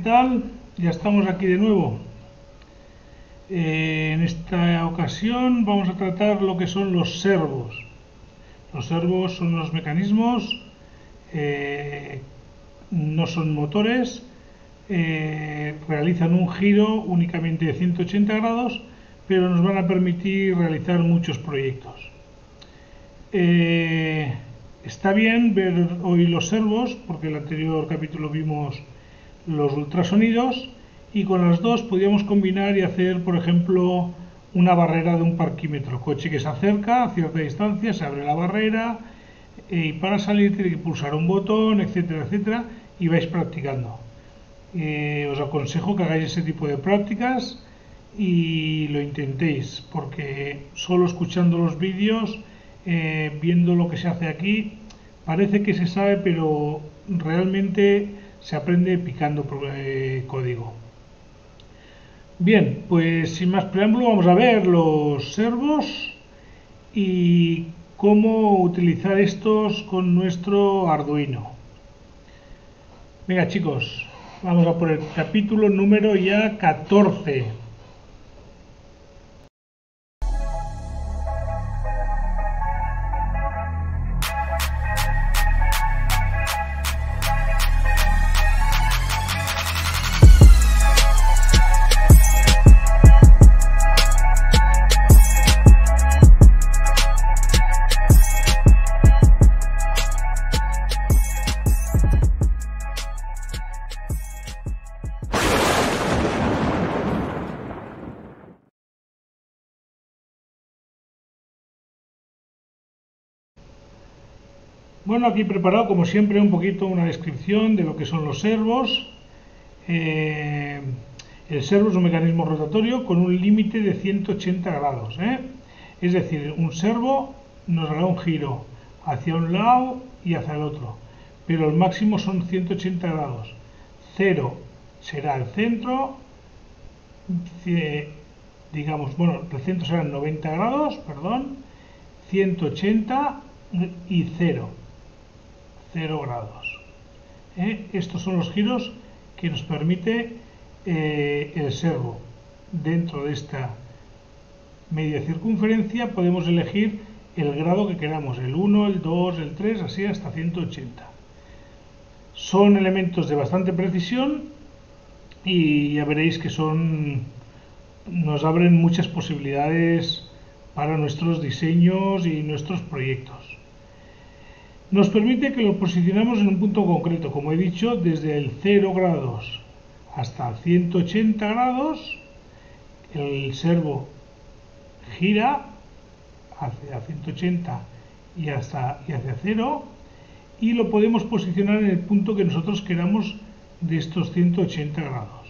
tal? Ya estamos aquí de nuevo. En esta ocasión vamos a tratar lo que son los servos. Los servos son los mecanismos, no son motores, realizan un giro únicamente de 180 grados, pero nos van a permitir realizar muchos proyectos. Está bien ver hoy los servos, porque en el anterior capítulo vimos los ultrasonidos, y con las dos podíamos combinar y hacer, por ejemplo, una barrera de un parquímetro. Coche que se acerca a cierta distancia, se abre la barrera y para salir tiene que pulsar un botón, etcétera, etcétera, y vais practicando. Os aconsejo que hagáis ese tipo de prácticas y lo intentéis, porque solo escuchando los vídeos, viendo lo que se hace aquí, parece que se sabe, pero realmente se aprende picando código. Bien, pues sin más preámbulo vamos a ver los servos y cómo utilizar estos con nuestro Arduino. Venga chicos, vamos a por el capítulo número ya 14. Bueno, aquí preparado como siempre un poquito una descripción de lo que son los servos. El servo es un mecanismo rotatorio con un límite de 180 grados. Es decir, un servo nos hará un giro hacia un lado y hacia el otro, pero el máximo son 180 grados. 0 será el centro, digamos, bueno, el centro serán 90 grados, perdón, 180 y 0 grados. Estos son los giros que nos permite el servo. Dentro de esta media circunferencia podemos elegir el grado que queramos, el 1, el 2, el 3, así hasta 180. Son elementos de bastante precisión y ya veréis que nos abren muchas posibilidades para nuestros diseños y nuestros proyectos. Nos permite que lo posicionamos en un punto concreto, como he dicho, desde el 0 grados hasta 180 grados, el servo gira hacia 180 y hacia 0, y lo podemos posicionar en el punto que nosotros queramos de estos 180 grados.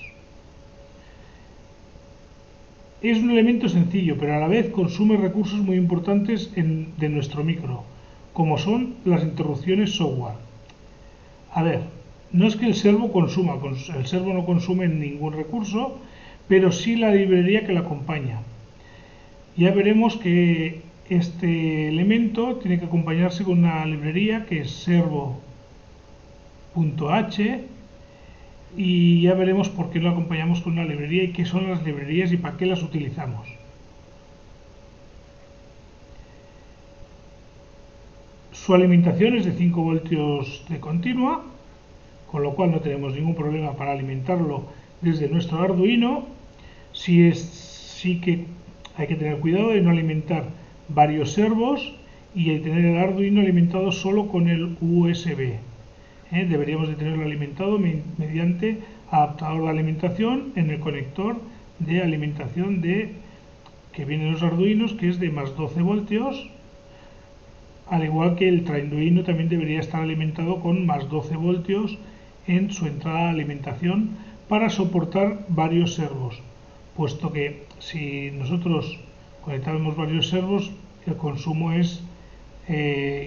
Es un elemento sencillo, pero a la vez consume recursos muy importantes de nuestro micro, como son las interrupciones software. A ver, no es que el servo consuma, el servo no consume ningún recurso, pero sí la librería que la acompaña. Ya veremos que este elemento tiene que acompañarse con una librería que es servo.h, y ya veremos por qué lo acompañamos con una librería y qué son las librerías y para qué las utilizamos. Su alimentación es de 5 voltios de continua, con lo cual no tenemos ningún problema para alimentarlo desde nuestro Arduino. Sí que hay que tener cuidado de no alimentar varios servos y de tener el Arduino alimentado solo con el USB. Deberíamos de tenerlo alimentado mediante adaptador de alimentación en el conector de alimentación que viene en los Arduinos, que es de más 12 voltios. Al igual que el Trainduino también debería estar alimentado con más 12 voltios en su entrada de alimentación para soportar varios servos, puesto que si nosotros conectamos varios servos, el consumo es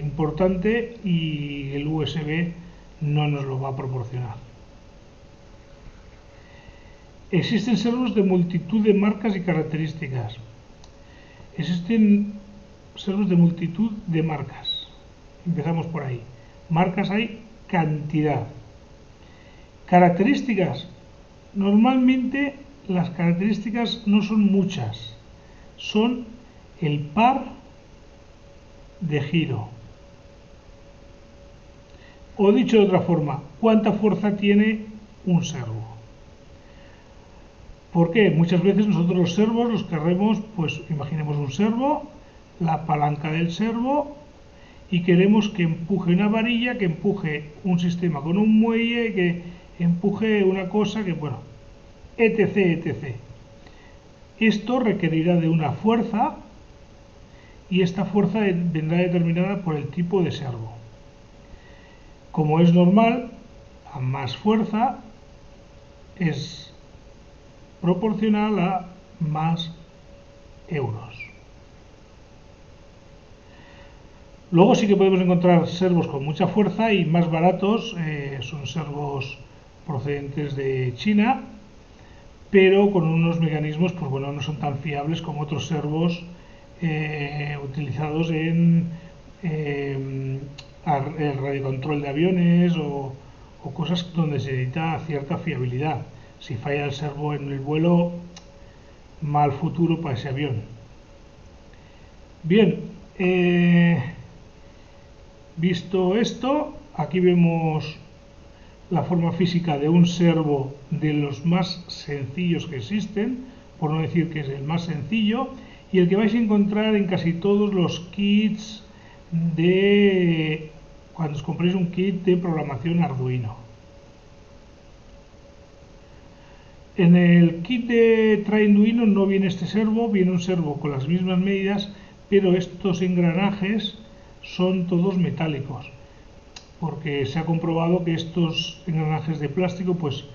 importante y el USB no nos lo va a proporcionar. Existen servos de multitud de marcas y características. Existen servos de multitud de marcas. Empezamos por ahí. Marcas hay cantidad. Características, Normalmente las características no son muchas, son el par de giro. O dicho de otra forma, ¿cuánta fuerza tiene un servo? ¿Por qué? Muchas veces nosotros los servos los queremos, pues imaginemos un servo, la palanca del servo, y queremos que empuje una varilla, que empuje un sistema con un muelle, que empuje una cosa, que bueno, etc, etc. Esto requerirá de una fuerza y esta fuerza vendrá determinada por el tipo de servo. Como es normal, a más fuerza es proporcional a más euros. Luego sí que podemos encontrar servos con mucha fuerza y más baratos, son servos procedentes de China, pero con unos mecanismos, pues bueno, no son tan fiables como otros servos utilizados en el radiocontrol de aviones o cosas donde se necesita cierta fiabilidad. Si falla el servo en el vuelo, mal futuro para ese avión. Bien, visto esto, aquí vemos la forma física de un servo de los más sencillos que existen, por no decir que es el más sencillo, y el que vais a encontrar en casi todos los kits de cuando os compréis un kit de programación Arduino. En el kit de Trainduino no viene este servo, viene un servo con las mismas medidas, pero estos engranajes son todos metálicos, porque se ha comprobado que estos engranajes de plástico, pues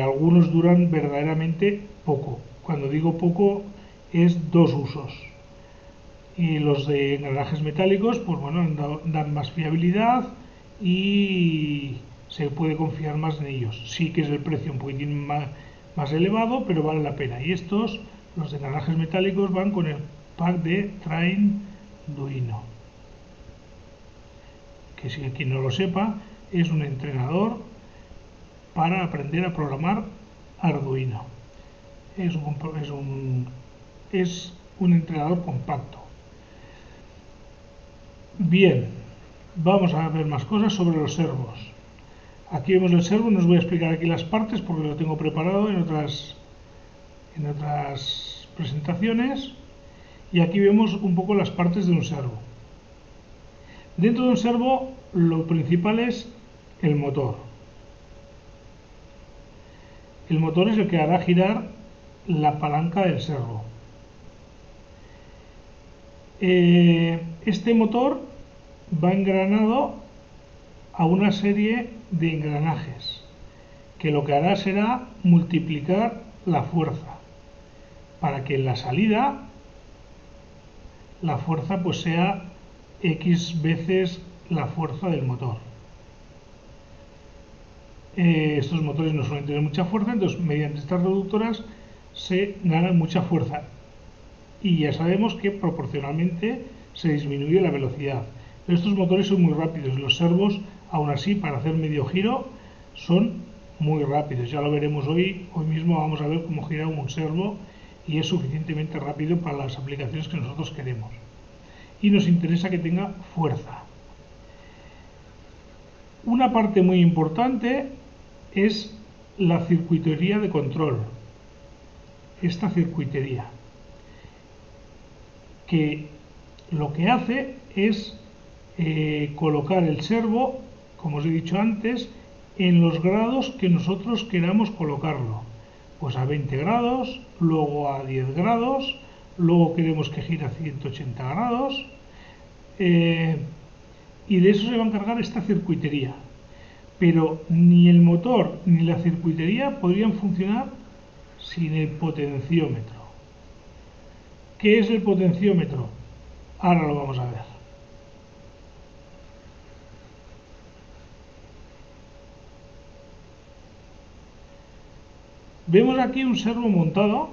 algunos duran verdaderamente poco. Cuando digo poco, es 2 usos. Y los de engranajes metálicos, pues bueno, dan más fiabilidad y se puede confiar más en ellos. Sí que es el precio un poquitín más elevado, pero vale la pena. Y estos, los de engranajes metálicos, van con el pack de Trainduino, que si quien no lo sepa, es un entrenador para aprender a programar Arduino. Es un entrenador compacto. Bien, vamos a ver más cosas sobre los servos. Aquí vemos el servo, no os voy a explicar aquí las partes porque lo tengo preparado en otras presentaciones. Y aquí vemos un poco las partes de un servo. Dentro de un servo lo principal es el motor. El motor es el que hará girar la palanca del servo. Este motor va engranado a una serie de engranajes que lo que hará será multiplicar la fuerza para que en la salida la fuerza pues sea X veces la fuerza del motor. Estos motores no suelen tener mucha fuerza, entonces mediante estas reductoras se gana mucha fuerza y ya sabemos que proporcionalmente se disminuye la velocidad. Pero estos motores son muy rápidos, los servos aún así para hacer medio giro son muy rápidos, ya lo veremos hoy mismo vamos a ver cómo gira un servo y es suficientemente rápido para las aplicaciones que nosotros queremos y nos interesa que tenga fuerza. Una parte muy importante es la circuitería de control, esta circuitería que lo que hace es colocar el servo, como os he dicho antes, en los grados que nosotros queramos colocarlo, pues a 20 grados, luego a 10 grados, luego queremos que gire a 180 grados, y de eso se va a encargar esta circuitería. Pero ni el motor ni la circuitería podrían funcionar sin el potenciómetro. ¿Qué es el potenciómetro? Ahora lo vamos a ver. Vemos aquí un servo montado,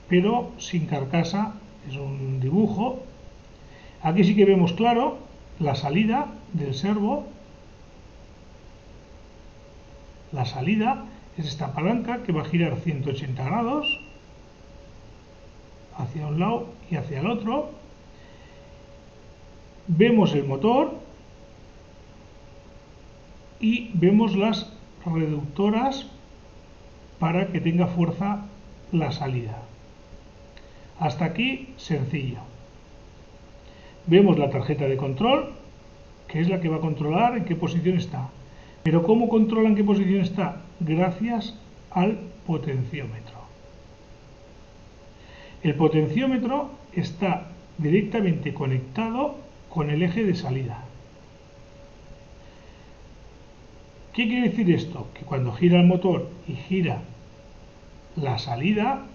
pero sin carcasa, es un dibujo. Aquí sí que vemos claro la salida del servo. La salida es esta palanca que va a girar 180 grados hacia un lado y hacia el otro. Vemos el motor y vemos las reductoras para que tenga fuerza la salida. Hasta aquí sencillo. Vemos la tarjeta de control, que es la que va a controlar en qué posición está. Pero ¿cómo controla en qué posición está? Gracias al potenciómetro. El potenciómetro está directamente conectado con el eje de salida. ¿Qué quiere decir esto? Que cuando gira el motor y gira la salida,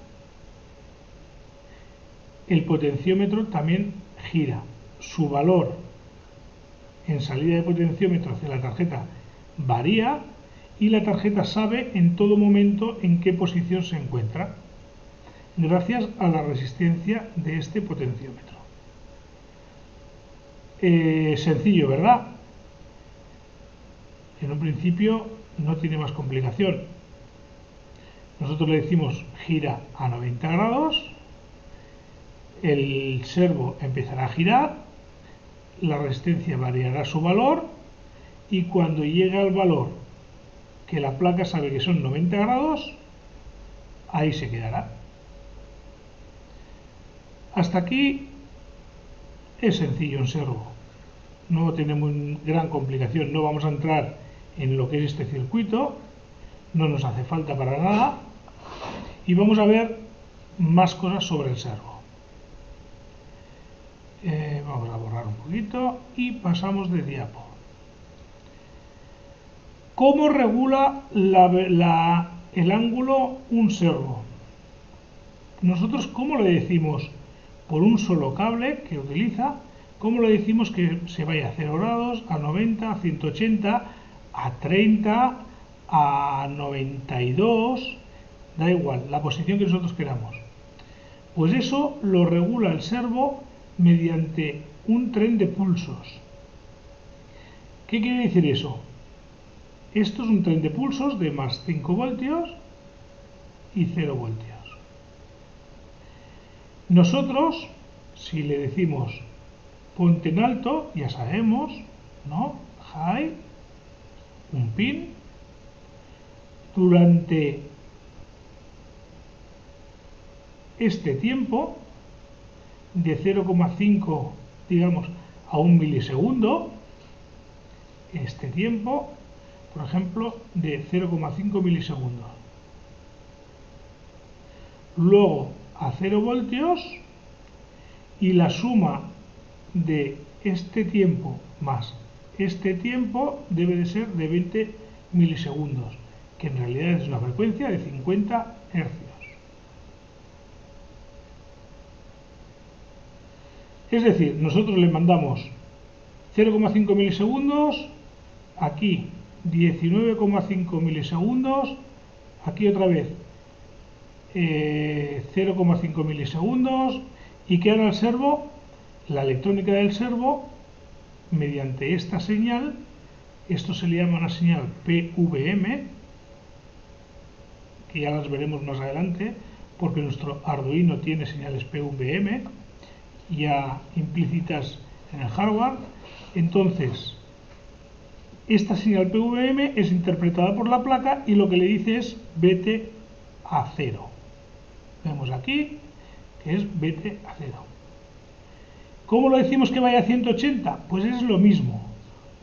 el potenciómetro también gira. Su valor en salida de potenciómetro hacia la tarjeta varía y la tarjeta sabe en todo momento en qué posición se encuentra, gracias a la resistencia de este potenciómetro. Sencillo, ¿verdad? En un principio no tiene más complicación. Nosotros le decimos gira a 90 grados, el servo empezará a girar, la resistencia variará su valor y cuando llega al valor que la placa sabe que son 90 grados, ahí se quedará. Hasta aquí es sencillo un servo, no tenemos gran complicación, no vamos a entrar en lo que es este circuito, no nos hace falta para nada y vamos a ver más cosas sobre el servo. Vamos a borrar un poquito y pasamos de diapo. ¿Cómo regula el ángulo un servo? Nosotros, ¿cómo le decimos? Por un solo cable que utiliza, ¿cómo le decimos que se vaya a 0 grados, a 90, a 180, a 30, a 92? Da igual, la posición que nosotros queramos. Pues eso lo regula el servo mediante un tren de pulsos. ¿Qué quiere decir eso? Esto es un tren de pulsos de más 5 voltios y 0 voltios. Nosotros, si le decimos ponte en alto, ya sabemos, ¿no? High, un pin, durante este tiempo, de 0,5, digamos, a 1 milisegundo, este tiempo, por ejemplo, de 0,5 milisegundos. Luego a 0 voltios y la suma de este tiempo más este tiempo debe de ser de 20 milisegundos, que en realidad es una frecuencia de 50 hercios. Es decir, nosotros le mandamos 0,5 milisegundos, aquí 19,5 milisegundos, aquí otra vez 0,5 milisegundos, y que hará el servo, la electrónica del servo, mediante esta señal, esto se le llama una señal PWM, que ya las veremos más adelante, porque nuestro Arduino tiene señales PWM ya implícitas en el hardware. Entonces, esta señal PWM es interpretada por la placa y lo que le dice es vete a 0. Vemos aquí que es vete a 0. ¿Cómo lo decimos que vaya a 180? Pues es lo mismo,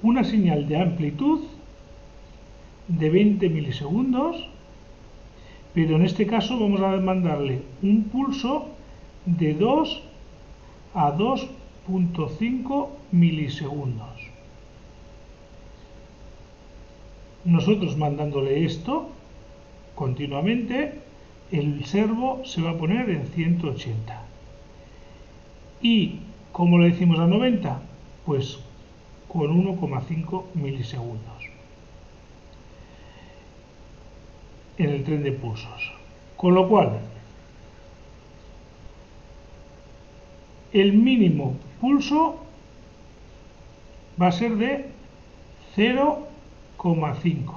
una señal de amplitud de 20 milisegundos, pero en este caso vamos a mandarle un pulso de 2 a 2,5 milisegundos. Nosotros mandándole esto continuamente, el servo se va a poner en 180. ¿Y cómo le decimos a 90? Pues con 1,5 milisegundos en el tren de pulsos. Con lo cual, el mínimo pulso va a ser de 0,5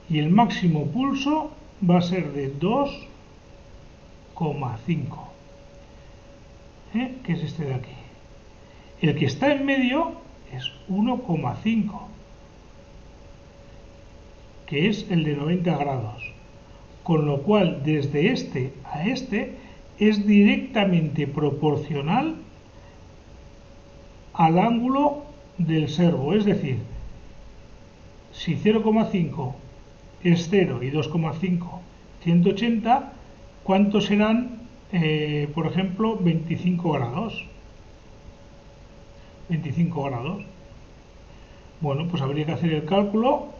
y el máximo pulso va a ser de 2,5, que es este de aquí. El que está en medio es 1,5, que es el de 90 grados. Con lo cual, desde este a este es directamente proporcional al ángulo del servo. Es decir, si 0,5 es 0 y 2,5 180, ¿cuántos serán, por ejemplo, 25 grados? 25 grados. Bueno, pues habría que hacer el cálculo.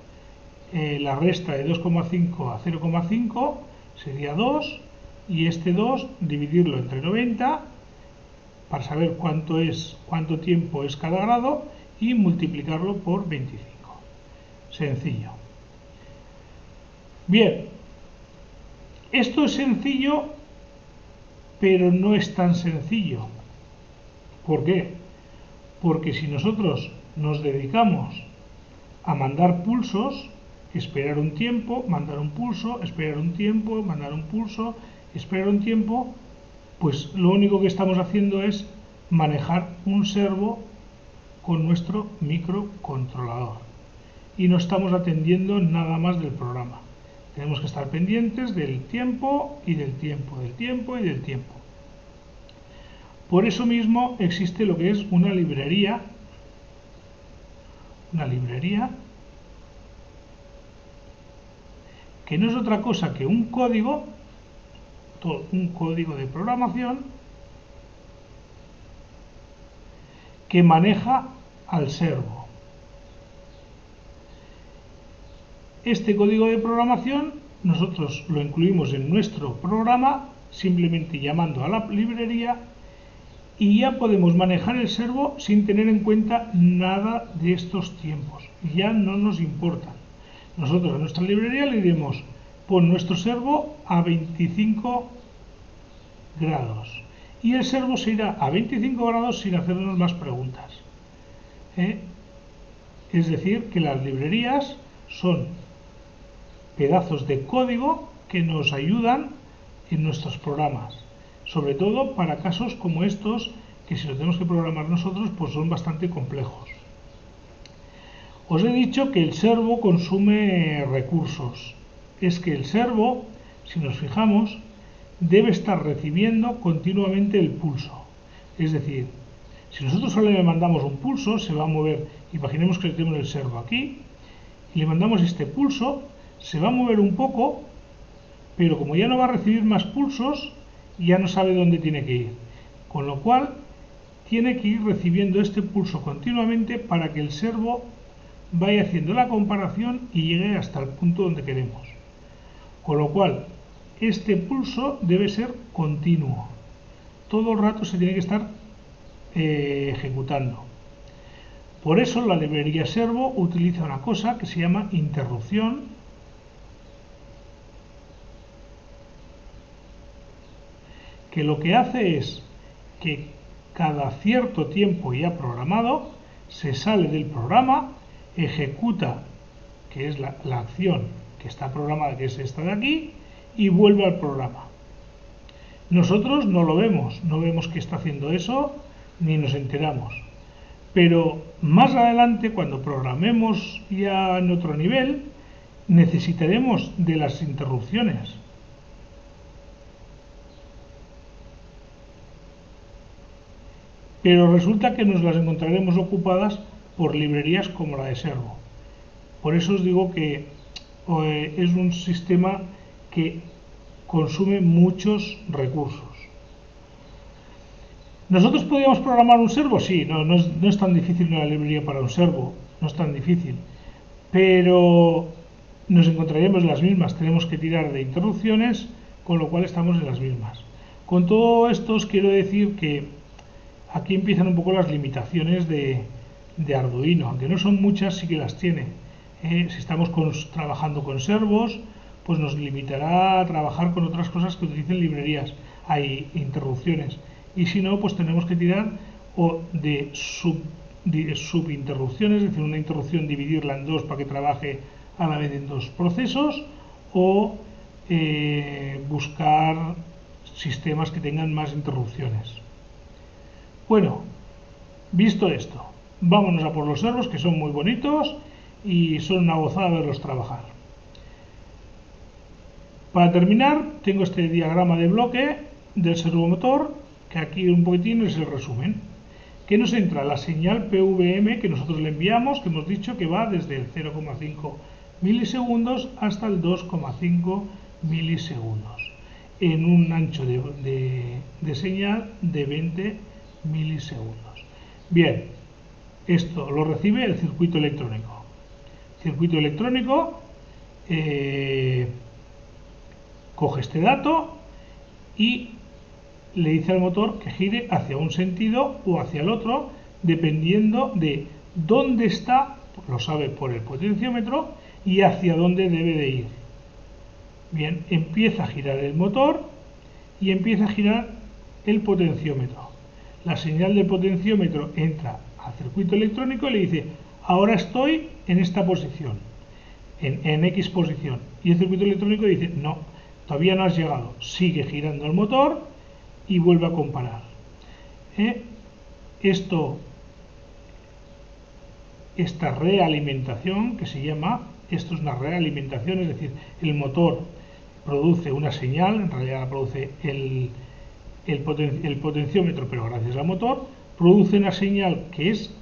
La resta de 2,5 a 0,5 sería 2, y este 2 dividirlo entre 90 para saber cuánto tiempo es cada grado, y multiplicarlo por 25. Sencillo. Bien, esto es sencillo, pero no es tan sencillo. ¿Por qué? Porque si nosotros nos dedicamos a mandar pulsos, esperar un tiempo, mandar un pulso, esperar un tiempo, mandar un pulso, esperar un tiempo, pues lo único que estamos haciendo es manejar un servo con nuestro microcontrolador, y no estamos atendiendo nada más del programa. Tenemos que estar pendientes del tiempo y del tiempo, del tiempo y del tiempo. Por eso mismo existe lo que es una librería que no es otra cosa que un código de programación que maneja al servo. Este código de programación nosotros lo incluimos en nuestro programa simplemente llamando a la librería, y ya podemos manejar el servo sin tener en cuenta nada de estos tiempos. Ya no nos importan. Nosotros a nuestra librería le diremos: pon nuestro servo a 25 grados. Y el servo se irá a 25 grados sin hacernos más preguntas. Es decir, que las librerías son pedazos de código que nos ayudan en nuestros programas. Sobre todo para casos como estos, que si lo tenemos que programar nosotros, pues son bastante complejos. Os he dicho que el servo consume recursos. Es que el servo, si nos fijamos, debe estar recibiendo continuamente el pulso. Es decir, si nosotros solo le mandamos un pulso, se va a mover. Imaginemos que tenemos el servo aquí y le mandamos este pulso, se va a mover un poco, pero como ya no va a recibir más pulsos, ya no sabe dónde tiene que ir. Con lo cual, tiene que ir recibiendo este pulso continuamente para que el servo vaya haciendo la comparación y llegue hasta el punto donde queremos. Con lo cual, este pulso debe ser continuo. Todo el rato se tiene que estar ejecutando. Por eso la librería servo utiliza una cosa que se llama interrupción, que lo que hace es que cada cierto tiempo ya programado se sale del programa, ejecuta, que es la acción que está programada, que es esta de aquí, y vuelve al programa. Nosotros no lo vemos, no vemos que está haciendo eso, ni nos enteramos. Pero más adelante, cuando programemos ya en otro nivel, necesitaremos de las interrupciones. Pero resulta que nos las encontraremos ocupadas por librerías como la de servo. Por eso os digo que es un sistema que consume muchos recursos. ¿Nosotros podríamos programar un servo? Sí, no es tan difícil una librería para un servo, no es tan difícil. Pero nos encontraríamos en las mismas, tenemos que tirar de interrupciones, con lo cual estamos en las mismas. Con todo esto os quiero decir que aquí empiezan un poco las limitaciones de Arduino, aunque no son muchas, sí que las tiene. Si estamos trabajando con servos, pues nos limitará a trabajar con otras cosas que utilicen librerías, hay interrupciones. Y si no, pues tenemos que tirar de subinterrupciones, es decir, una interrupción dividirla en dos para que trabaje a la vez en dos procesos o buscar sistemas que tengan más interrupciones. Bueno, visto esto, vámonos a por los servos, que son muy bonitos y son una gozada verlos trabajar. Para terminar, tengo este diagrama de bloque del servomotor, que aquí un poquitín es el resumen. Que nos entra la señal PWM que nosotros le enviamos, que hemos dicho que va desde el 0,5 milisegundos hasta el 2,5 milisegundos, en un ancho de señal de 20 milisegundos. Bien, esto lo recibe el circuito electrónico. Circuito electrónico coge este dato y le dice al motor que gire hacia un sentido o hacia el otro, dependiendo de dónde está, lo sabe por el potenciómetro, y hacia dónde debe de ir. Bien, empieza a girar el motor y empieza a girar el potenciómetro. La señal del potenciómetro entra al circuito electrónico y le dice: ahora estoy en esta posición, en X posición. Y el circuito electrónico dice: no, todavía no has llegado. Sigue girando el motor y vuelve a comparar. Esta realimentación, que se llama, esto es una realimentación, es decir, el motor produce una señal, en realidad la produce el potenciómetro, pero gracias al motor, produce una señal que es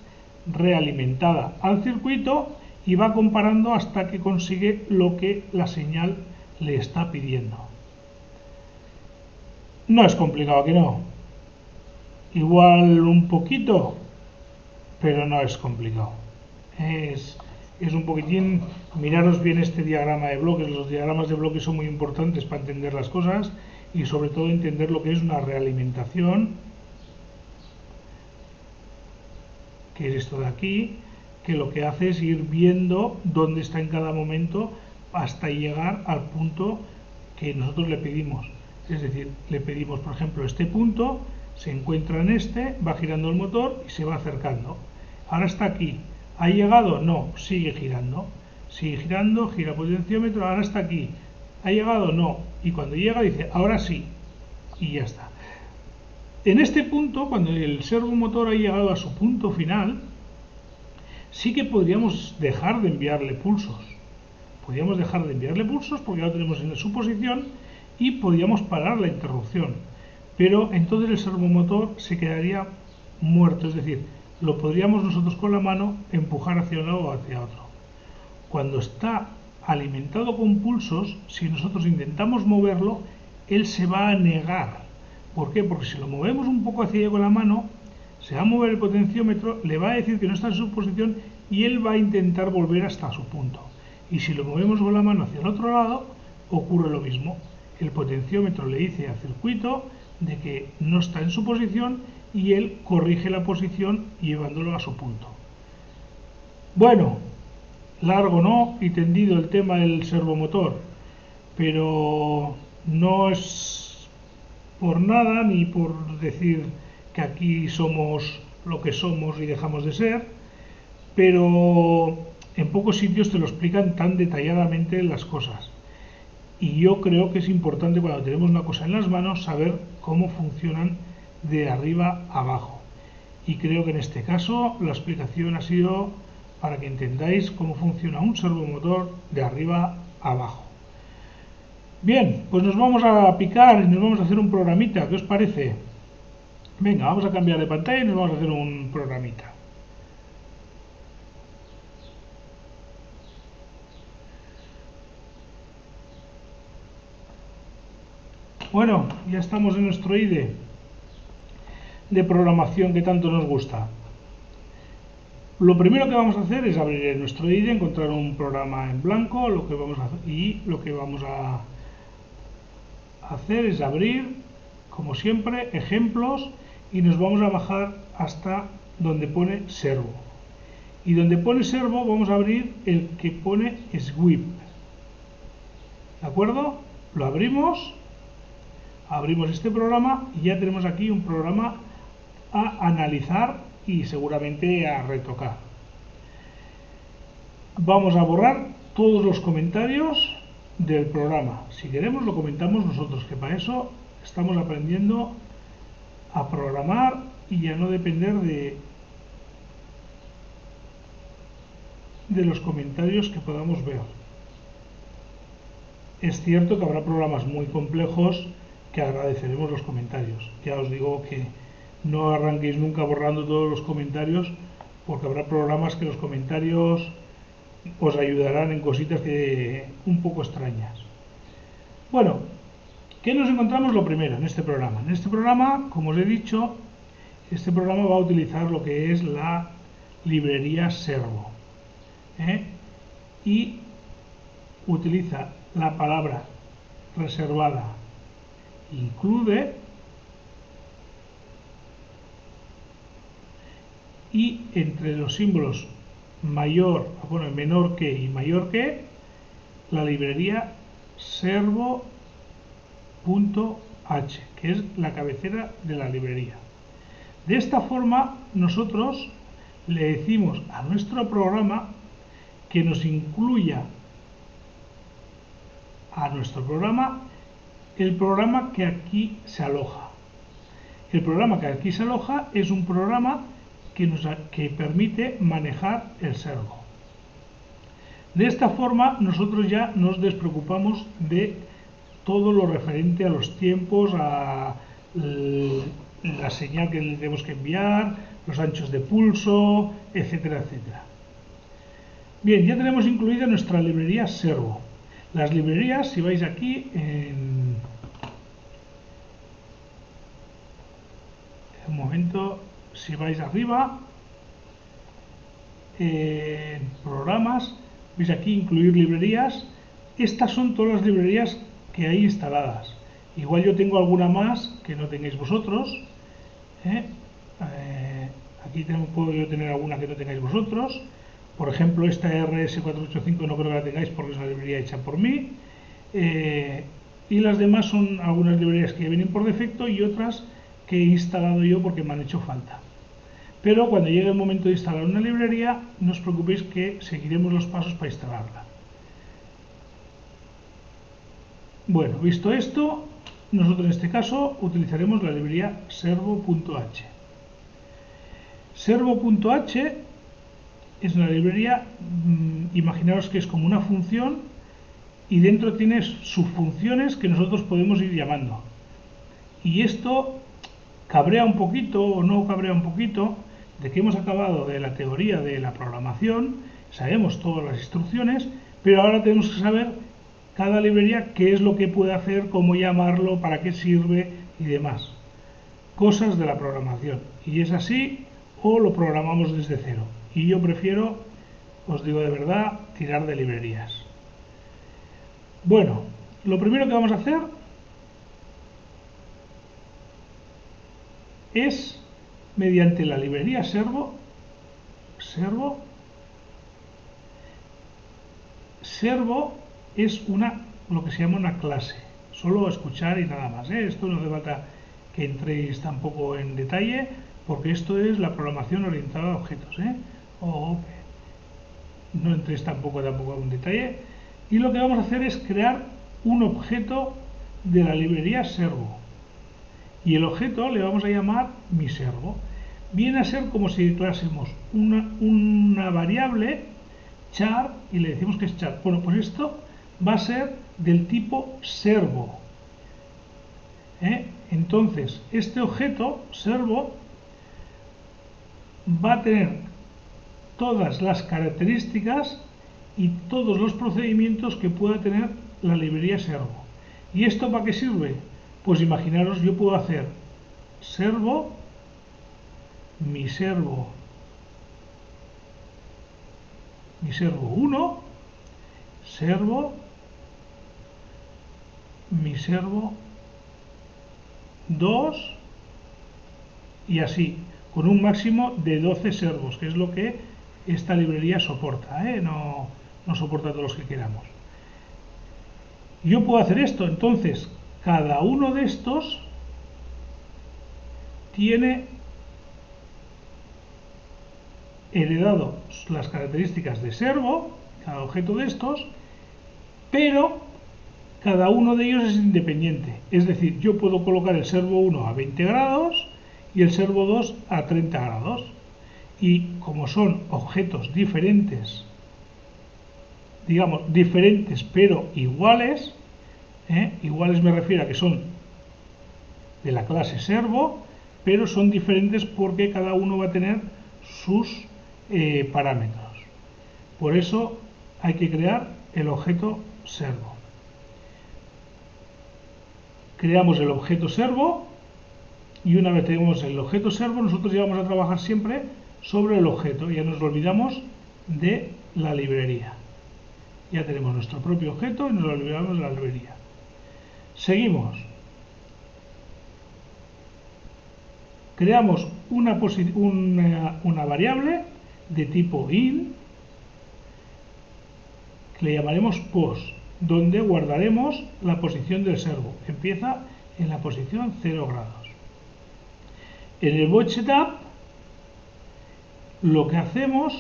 realimentada al circuito y va comparando hasta que consigue lo que la señal le está pidiendo. No es complicado, que no. Igual un poquito, pero no es complicado. Es un poquitín, miraros bien este diagrama de bloques. Los diagramas de bloques son muy importantes para entender las cosas y sobre todo entender lo que es una realimentación, que es esto de aquí, que lo que hace es ir viendo dónde está en cada momento hasta llegar al punto que nosotros le pedimos. Es decir, le pedimos, por ejemplo, este punto, se encuentra en este, va girando el motor y se va acercando. Ahora está aquí. ¿Ha llegado? No, sigue girando. Sigue girando, gira el potenciómetro, ahora está aquí. ¿Ha llegado? No. Y cuando llega dice: ahora sí. Y ya está. En este punto, cuando el servomotor ha llegado a su punto final, sí que podríamos dejar de enviarle pulsos. Podríamos dejar de enviarle pulsos porque ya lo tenemos en su posición y podríamos parar la interrupción. Pero entonces el servomotor se quedaría muerto, es decir, lo podríamos nosotros con la mano empujar hacia un lado o hacia otro. Cuando está alimentado con pulsos, si nosotros intentamos moverlo, él se va a negar. ¿Por qué? Porque si lo movemos un poco hacia allá con la mano, se va a mover el potenciómetro, le va a decir que no está en su posición y él va a intentar volver hasta su punto. Y si lo movemos con la mano hacia el otro lado, ocurre lo mismo. El potenciómetro le dice al circuito de que no está en su posición y él corrige la posición llevándolo a su punto. Bueno, largo no y tendido el tema del servomotor, pero no es por nada ni por decir que aquí somos lo que somos y dejamos de ser, pero en pocos sitios te lo explican tan detalladamente las cosas. Y yo creo que es importante, cuando tenemos una cosa en las manos, saber cómo funcionan de arriba a abajo. Y creo que en este caso la explicación ha sido para que entendáis cómo funciona un servomotor de arriba a abajo. Bien, pues nos vamos a picar y nos vamos a hacer un programita. ¿Qué os parece? Venga, vamos a cambiar de pantalla y nos vamos a hacer un programita. Bueno, ya estamos en nuestro IDE de programación que tanto nos gusta. Lo primero que vamos a hacer es abrir nuestro IDE, encontrar un programa en blanco, lo que vamos a hacer es abrir, como siempre, ejemplos, y nos vamos a bajar hasta donde pone servo. Y donde pone servo vamos a abrir el que pone SWIP. ¿De acuerdo? Lo abrimos este programa y ya tenemos aquí un programa a analizar y seguramente a retocar. Vamos a borrar todos los comentarios del programa. Si queremos lo comentamos nosotros, que para eso estamos aprendiendo a programar y a no depender de los comentarios que podamos ver. Es cierto que habrá programas muy complejos que agradeceremos los comentarios. Ya os digo que no arranquéis nunca borrando todos los comentarios, porque habrá programas que los comentarios os ayudarán en cositas un poco extrañas. Bueno, ¿qué nos encontramos lo primero en este programa? En este programa, como os he dicho, este programa va a utilizar lo que es la librería Servo. Y utiliza la palabra reservada include y entre los símbolos menor que y mayor que, la librería servo.h, que es la cabecera de la librería. De esta forma nosotros le decimos a nuestro programa que nos incluya a nuestro programa el programa que aquí se aloja. El programa que aquí se aloja es un programa que permite manejar el servo. De esta forma nosotros ya nos despreocupamos de todo lo referente a los tiempos, a la señal que le tenemos que enviar, los anchos de pulso, etcétera, etcétera. Bien, ya tenemos incluida nuestra librería servo. Las librerías, si vais aquí un momento, si vais arriba, en programas, veis aquí incluir librerías. Estas son todas las librerías que hay instaladas. Igual yo tengo alguna más que no tengáis vosotros. Aquí puedo yo tener alguna que no tengáis vosotros. Por ejemplo, esta RS485 no creo que la tengáis porque es una librería hecha por mí. Y las demás son algunas librerías que vienen por defecto y otras que he instalado yo porque me han hecho falta. Pero cuando llegue el momento de instalar una librería, no os preocupéis que seguiremos los pasos para instalarla. Bueno, visto esto, nosotros en este caso utilizaremos la librería servo.h. Servo.h es una librería, imaginaos que es como una función y dentro tiene subfunciones que nosotros podemos ir llamando. Y esto cabrea un poquito o no cabrea un poquito de que hemos acabado de la teoría de la programación, sabemos todas las instrucciones, pero ahora tenemos que saber cada librería qué es lo que puede hacer, cómo llamarlo, para qué sirve y demás. Cosas de la programación. Y es así o lo programamos desde cero. Y yo prefiero, os digo de verdad, tirar de librerías. Bueno, lo primero que vamos a hacer es, mediante la librería servo es lo que se llama una clase, solo escuchar y nada más, Esto no hace falta que entréis tampoco en detalle, porque esto es la programación orientada a objetos, no entréis tampoco en un detalle. Y lo que vamos a hacer es crear un objeto de la librería servo. Y el objeto le vamos a llamar mi servo. Viene a ser como si declarásemos una variable char y le decimos que es char. Bueno, pues esto va a ser del tipo servo. Entonces, este objeto servo va a tener todas las características y todos los procedimientos que pueda tener la librería servo. ¿Y esto para qué sirve? Pues imaginaros, yo puedo hacer servo, mi servo 1, servo, mi servo 2 y así, con un máximo de 12 servos, que es lo que esta librería soporta, no soporta todos los que queramos. Yo puedo hacer esto, entonces cada uno de estos tiene heredado las características de servo, cada objeto de estos, pero cada uno de ellos es independiente. Es decir, yo puedo colocar el servo 1 a 20 grados y el servo 2 a 30 grados. Y como son objetos diferentes, digamos, diferentes pero iguales, iguales me refiero a que son de la clase servo, pero son diferentes porque cada uno va a tener sus parámetros. Por eso hay que crear el objeto servo. Creamos el objeto servo y una vez tenemos el objeto servo, nosotros ya vamos a trabajar siempre sobre el objeto. Ya nos olvidamos de la librería. Ya tenemos nuestro propio objeto y nos olvidamos de la librería. Seguimos. Creamos una variable de tipo int que le llamaremos pos, donde guardaremos la posición del servo. Empieza en la posición 0 grados. En el void setup lo que hacemos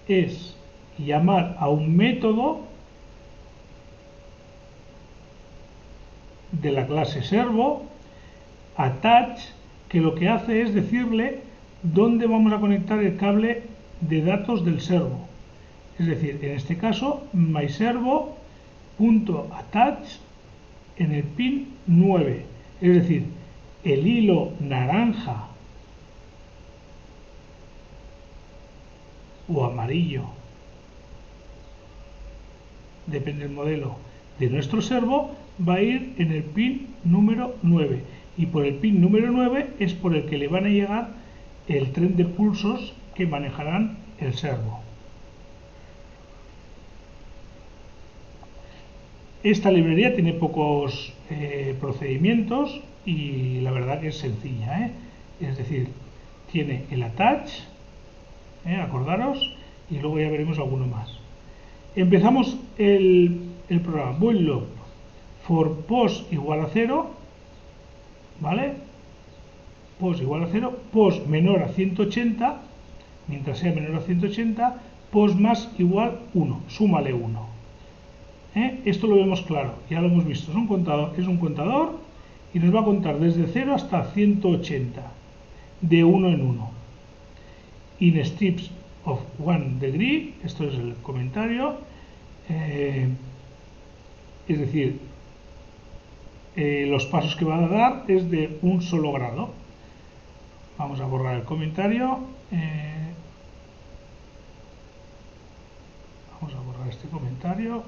es llamar a un método de la clase servo, attach, que lo que hace es decirle dónde vamos a conectar el cable de datos del servo. Es decir, en este caso, myservo.attach en el pin 9. Es decir, el hilo naranja o amarillo, depende del modelo, de nuestro servo, va a ir en el pin número 9. Y por el pin número 9 es por el que le van a llegar el tren de pulsos que manejarán el servo. Esta librería tiene pocos procedimientos y la verdad que es sencilla, es decir, tiene el attach, acordaros, y luego ya veremos alguno más. Empezamos el programa. Void loop for pos igual a 0, ¿vale? Pos igual a 0, pos menor a 180, mientras sea menor a 180, pos más igual 1, súmale 1. Esto lo vemos claro, ya lo hemos visto, es un contador y nos va a contar desde 0 hasta 180, de 1 en 1. In steps of 1 degree, esto es el comentario, es decir, los pasos que va a dar es de un solo grado. Vamos a borrar el comentario. Vamos a borrar este comentario.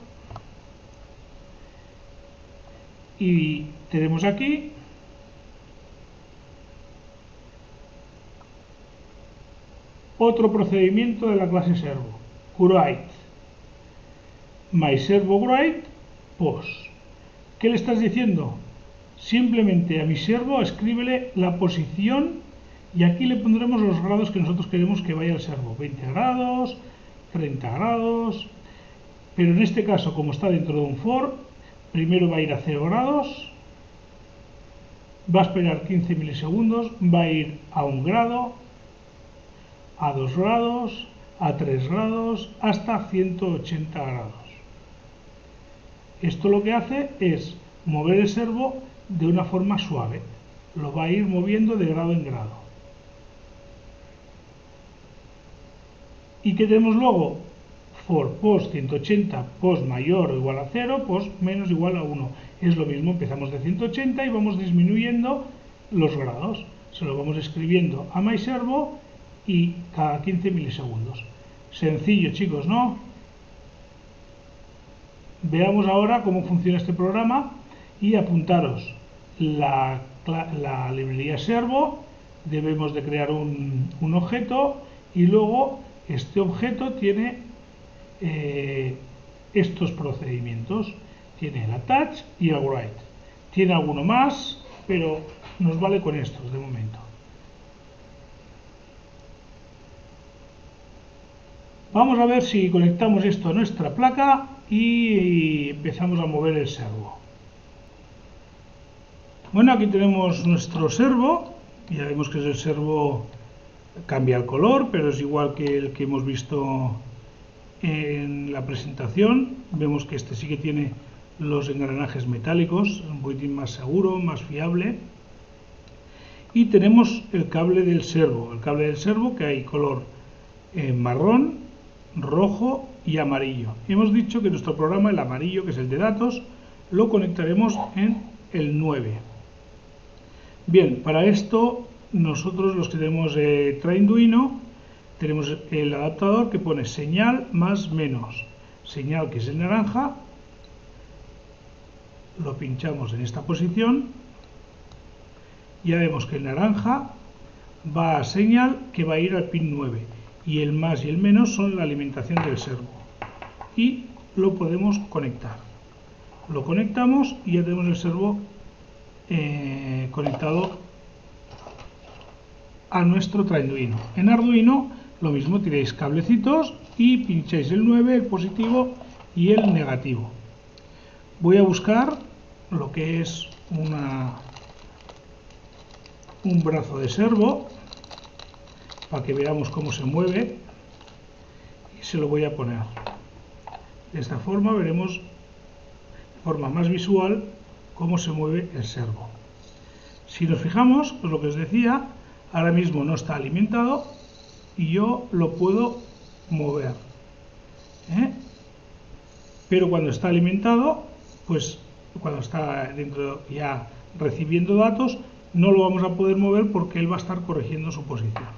Y tenemos aquí otro procedimiento de la clase servo. Create. MyServoCreate pos. ¿Qué le estás diciendo? Simplemente a mi servo escríbele la posición y aquí le pondremos los grados que nosotros queremos que vaya al servo. 20 grados, 30 grados, pero en este caso, como está dentro de un for, primero va a ir a 0 grados, va a esperar 15 milisegundos, va a ir a 1 grado, a 2 grados, a 3 grados, hasta 180 grados. Esto lo que hace es mover el servo de una forma suave, lo va a ir moviendo de grado en grado. ¿Y qué tenemos luego? For pos 180, pos mayor o igual a 0, pos menos igual a 1. Es lo mismo, empezamos de 180 y vamos disminuyendo los grados. Se lo vamos escribiendo a myservo y cada 15 milisegundos. Sencillo, chicos, ¿no? Veamos ahora cómo funciona este programa y apuntaros la librería servo. Debemos de crear un objeto y luego este objeto tiene estos procedimientos. Tiene el attach y el write. Tiene alguno más, pero nos vale con estos de momento. Vamos a ver si conectamos esto a nuestra placa y empezamos a mover el servo. Bueno, aquí tenemos nuestro servo. Ya vemos que es el servo, cambia el color, pero es igual que el que hemos visto En la presentación vemos que este sí que tiene los engranajes metálicos, un poquitín más seguro, más fiable. Y tenemos el cable del servo. El cable del servo que hay color marrón, rojo y amarillo. Hemos dicho que nuestro programa, el amarillo, que es el de datos, lo conectaremos en el 9. Bien, para esto nosotros los que tenemos Trainduino tenemos el adaptador que pone señal más menos. Señal, que es el naranja, lo pinchamos en esta posición. Ya vemos que el naranja va a señal que va a ir al pin 9 y el más y el menos son la alimentación del servo y lo podemos conectar. Lo conectamos y ya tenemos el servo conectado a nuestro Trainduino. En Arduino lo mismo, tiráis cablecitos y pincháis el 9, el positivo y el negativo. Voy a buscar lo que es un brazo de servo para que veamos cómo se mueve y se lo voy a poner. De esta forma veremos de forma más visual cómo se mueve el servo. Si nos fijamos, pues lo que os decía, ahora mismo no está alimentado y yo lo puedo mover. Pero cuando está alimentado, pues cuando está dentro ya recibiendo datos, no lo vamos a poder mover porque él va a estar corrigiendo su posición.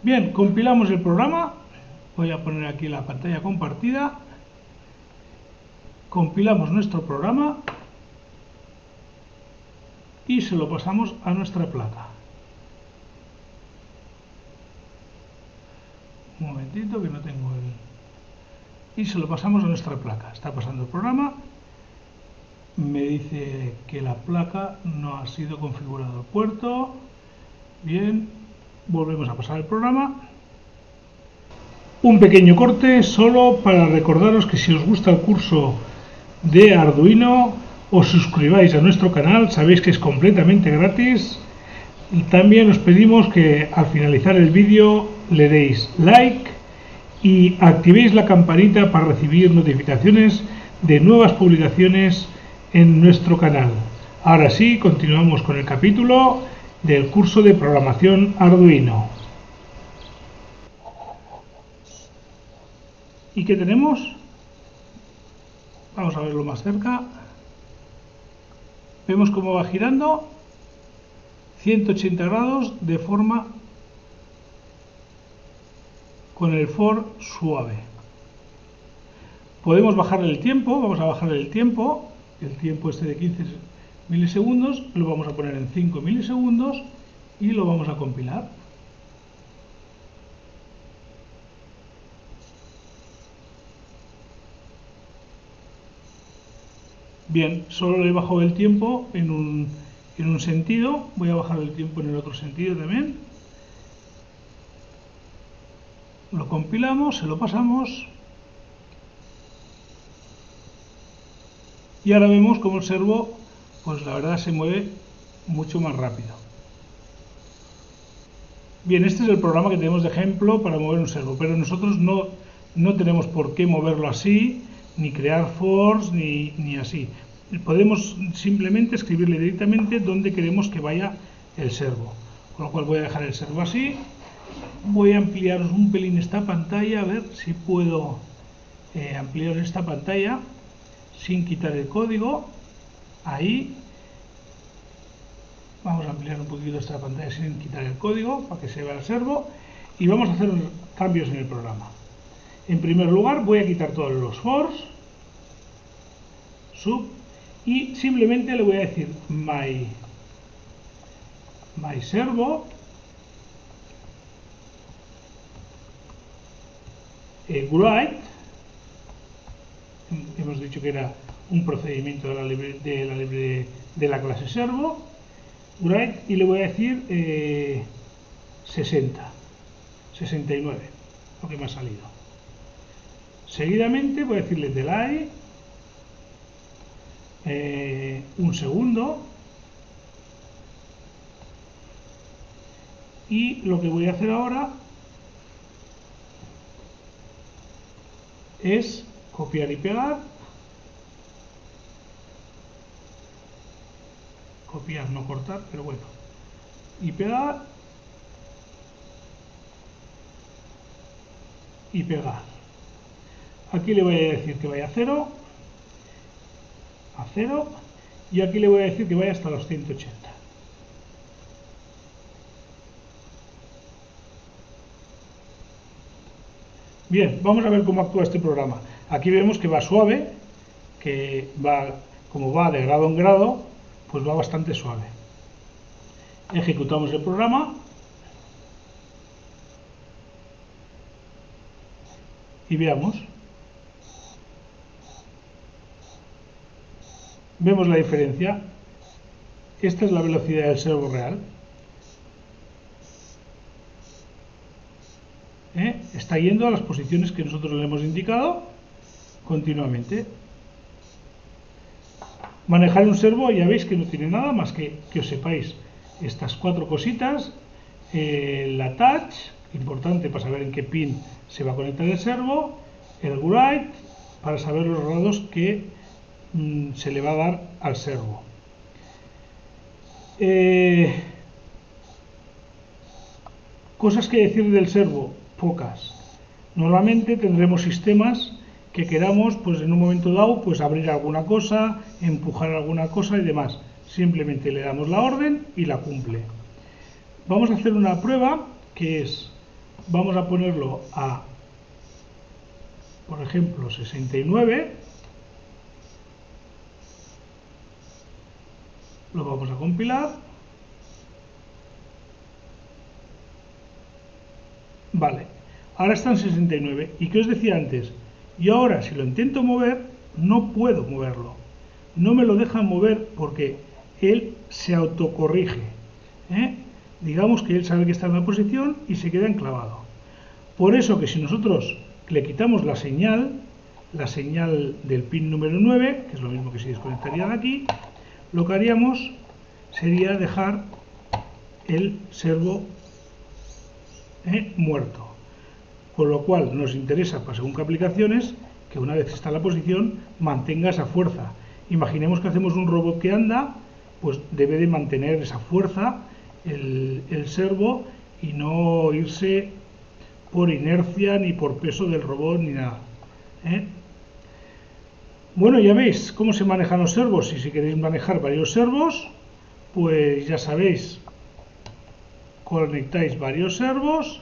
Bien, compilamos el programa. Voy a poner aquí la pantalla compartida. Compilamos nuestro programa y se lo pasamos a nuestra placa. Un momentito que no tengo el... Y se lo pasamos a nuestra placa. Está pasando el programa. Me dice que la placa no ha sido configurado el puerto. Bien, volvemos a pasar el programa. Un pequeño corte solo para recordaros que si os gusta el curso de Arduino, os suscribáis a nuestro canal, sabéis que es completamente gratis. Y también os pedimos que al finalizar el vídeo le deis like y activéis la campanita para recibir notificaciones de nuevas publicaciones en nuestro canal. Ahora sí, continuamos con el capítulo del curso de programación Arduino. ¿Y qué tenemos? Vamos a verlo más cerca. Vemos cómo va girando 180 grados de forma con el for suave. Podemos bajarle el tiempo, vamos a bajarle el tiempo este de 15 milisegundos, lo vamos a poner en 5 milisegundos y lo vamos a compilar. Bien, solo le bajo el tiempo en un sentido, voy a bajar el tiempo en el otro sentido también. Lo compilamos, se lo pasamos y ahora vemos cómo el servo, pues la verdad se mueve mucho más rápido. Bien, este es el programa que tenemos de ejemplo para mover un servo, pero nosotros no tenemos por qué moverlo así, ni crear fors, ni así. Podemos simplemente escribirle directamente dónde queremos que vaya el servo. Con lo cual voy a dejar el servo así. Voy a ampliaros un pelín esta pantalla, a ver si puedo ampliar esta pantalla sin quitar el código. Ahí. Vamos a ampliar un poquito esta pantalla sin quitar el código para que se vea el servo. Y vamos a hacer unos cambios en el programa. En primer lugar voy a quitar todos los fors, sub, y simplemente le voy a decir my servo, write, hemos dicho que era un procedimiento de la clase servo, write, y le voy a decir 69, lo que me ha salido. Seguidamente voy a decirle delay, un segundo, y lo que voy a hacer ahora es copiar y pegar. Copiar, no cortar, pero bueno. Y pegar. Y pegar. Aquí le voy a decir que vaya a 0. A 0. Y aquí le voy a decir que vaya hasta los 180. Bien, vamos a ver cómo actúa este programa. Aquí vemos que va suave, que va, como va de grado en grado, pues va bastante suave. Ejecutamos el programa y veamos. Vemos la diferencia. Esta es la velocidad del servo real. Está yendo a las posiciones que nosotros le hemos indicado continuamente. Manejar un servo, ya veis que no tiene nada más que os sepáis estas 4 cositas. La touch, importante para saber en qué pin se va a conectar el servo. El write, para saber los grados que se le va a dar al servo. Cosas que decir del servo, pocas. Normalmente tendremos sistemas que queramos, pues en un momento dado, pues abrir alguna cosa, empujar alguna cosa y demás. Simplemente le damos la orden y la cumple. Vamos a hacer una prueba que es, vamos a ponerlo a, por ejemplo, 69. Lo vamos a compilar. Vale, ahora está en 69. ¿Y qué os decía antes? Y ahora, si lo intento mover, no puedo moverlo. No me lo deja mover porque él se autocorrige. Digamos que él sabe que está en la posición y se queda enclavado. Por eso que si nosotros le quitamos la señal del pin número 9, que es lo mismo que si desconectaría de aquí, lo que haríamos sería dejar el servo muerto. Con lo cual nos interesa, para según qué aplicaciones, que una vez está en la posición, mantenga esa fuerza. Imaginemos que hacemos un robot que anda, pues debe de mantener esa fuerza el servo y no irse por inercia ni por peso del robot ni nada. Bueno, ya veis cómo se manejan los servos. Y si queréis manejar varios servos, pues ya sabéis, conectáis varios servos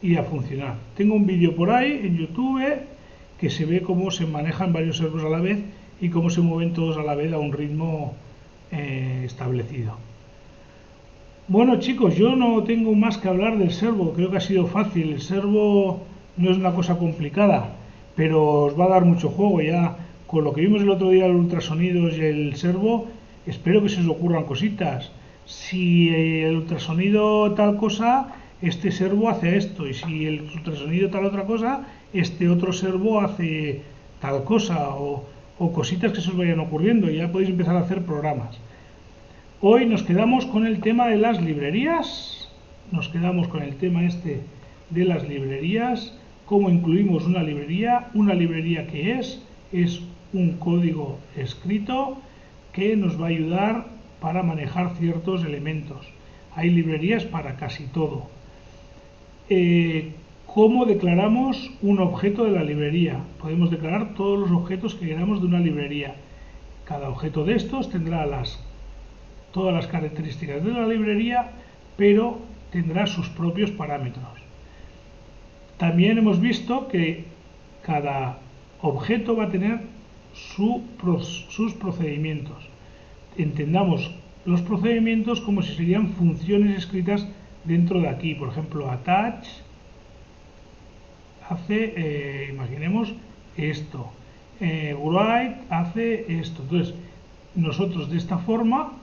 y a funcionar. Tengo un vídeo por ahí en YouTube que se ve cómo se manejan varios servos a la vez y cómo se mueven todos a la vez a un ritmo establecido. Bueno, chicos, yo no tengo más que hablar del servo. Creo que ha sido fácil. El servo no es una cosa complicada, pero os va a dar mucho juego. Ya con lo que vimos el otro día, los ultrasonidos y el servo, espero que se os ocurran cositas. Si el ultrasonido tal cosa, este servo hace esto, y si el ultrasonido tal otra cosa, este otro servo hace tal cosa, o cositas que se os vayan ocurriendo. Ya podéis empezar a hacer programas. Hoy nos quedamos con el tema de las librerías. Nos quedamos con el tema este de las librerías. ¿Cómo incluimos una librería? Una librería que es un código escrito que nos va a ayudar para manejar ciertos elementos. Hay librerías para casi todo. ¿Cómo declaramos un objeto de la librería? Podemos declarar todos los objetos que queramos de una librería. Cada objeto de estos tendrá todas las características de la librería, pero tendrá sus propios parámetros. También hemos visto que cada objeto va a tener sus procedimientos. Entendamos los procedimientos como si serían funciones escritas dentro de aquí. Por ejemplo, attach hace, imaginemos, esto. Write hace esto. Entonces, nosotros de esta forma,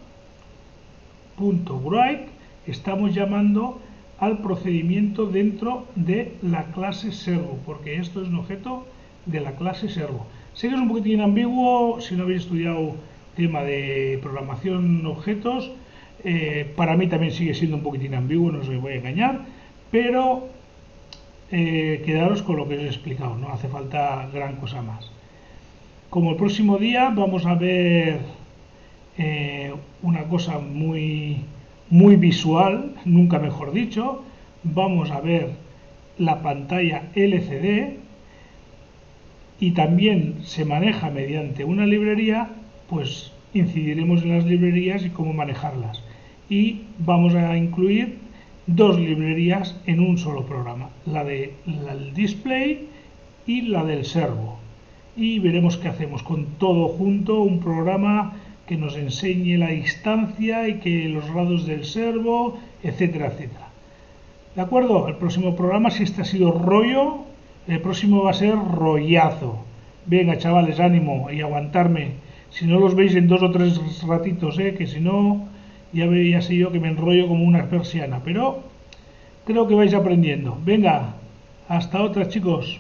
.write, estamos llamando al procedimiento dentro de la clase servo, porque esto es un objeto de la clase servo. Sé que es un poquitín ambiguo si no habéis estudiado tema de programación objetos. Para mí también sigue siendo un poquitín ambiguo, no os voy a engañar, pero quedaros con lo que os he explicado, no hace falta gran cosa más. Como el próximo día vamos a ver una cosa muy visual, nunca mejor dicho, vamos a ver la pantalla LCD y también se maneja mediante una librería, pues incidiremos en las librerías y cómo manejarlas. Y vamos a incluir dos librerías en un solo programa, la del display y la del servo. Y veremos qué hacemos con todo junto, un programa que nos enseñe la distancia y que los grados del servo, etcétera, etcétera. ¿De acuerdo? El próximo programa, si este ha sido rollo, el próximo va a ser rollazo. Venga, chavales, ánimo y aguantarme. Si no los veis en 2 o 3 ratitos, que si no, ya sé yo que me enrollo como una persiana. Pero creo que vais aprendiendo. Venga, hasta otra, chicos.